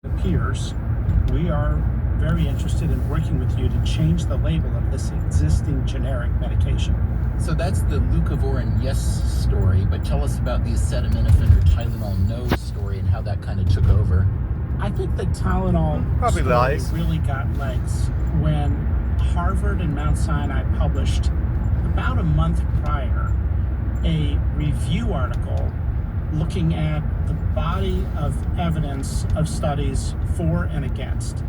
appears, we are very interested in working with you to change the label of this existing generic medication. So that's the leucovorin yes story, but tell us about the acetaminophen or Tylenol no story and how that kind of took over. I think the Tylenol Probably story lies. really got legs when Harvard and Mount Sinai published about a month prior a review article looking at the body of evidence of studies for and against.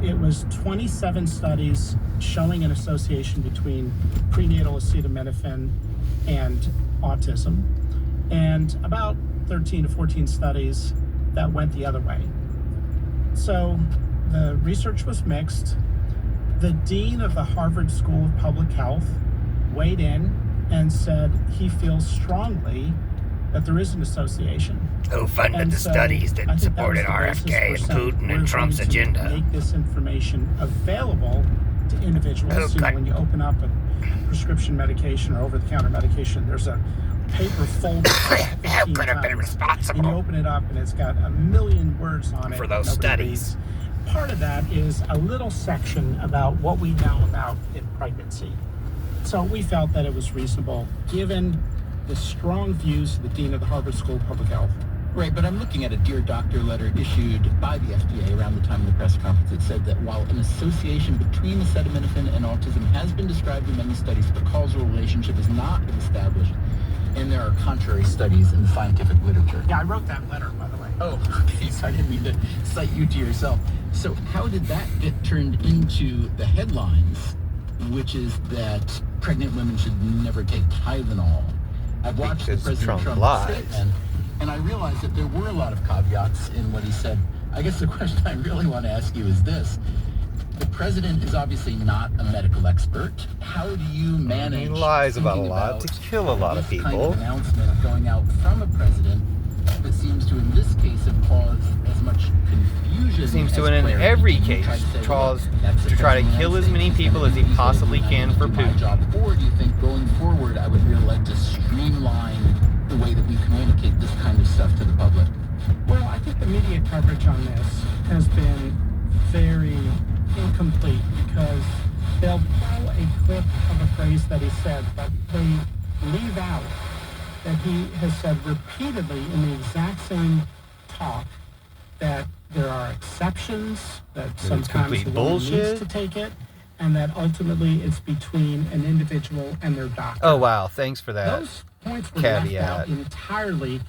It was 27 studies showing an association between prenatal acetaminophen and autism, and about 13 to 14 studies that went the other way. So the research was mixed. The dean of the Harvard School of Public Health weighed in and said he feels strongly that there is an association. Who funded And the so studies I that think supported that was the RFK and basis for saying Putin we're and Trump's going to agenda? Make this information available to individuals. Okay. When you open up a prescription medication or over-the-counter medication, there's a paper folded Who could have been and you responsible open it up and it's got a million words on it for those that nobody studies? reads. Part of that is a little section about what we know about in pregnancy. So we felt that it was reasonable, given the strong views of the dean of the Harvard School of Public Health. Right, but I'm looking at a Dear Doctor letter issued by the FDA around the time of the press conference. It said that while an association between acetaminophen and autism has been described in many studies, the causal relationship has not been established, and there are contrary studies in the scientific literature. Yeah, I wrote that letter, by the way. Oh, okay, so I didn't mean to cite you to yourself. So how did that get turned into the headlines, which is that pregnant women should never take Tylenol? I've watched Because President Trump Trump's lies. statement, and I realized that there were a lot of caveats in what he said. I guess the question I really want to ask you is this. The president is obviously not a medical expert. How do you manage He lies about a thinking lot to kill a lot of this kind people. of announcement going out from a president that seems to, in this case, have caused as much confusion. Seems to, as in clarity? every And you case, try to say, tries well, that's the to try to president kill of the as many United States. people as he He's gonna possibly do my can for do my Putin. job. Or do you think going forward, I would really like to streamline the way that we communicate this kind of stuff to the public? Well, I think the media coverage on this has been very incomplete because they'll pull a clip of a phrase that he said, but they leave out that he has said repeatedly in the exact same talk that there are exceptions, that sometimes complete the woman bullshit. needs to take it, and that ultimately it's between an individual and their doctor. Oh wow, thanks for that Those points were left caveat. out entirely.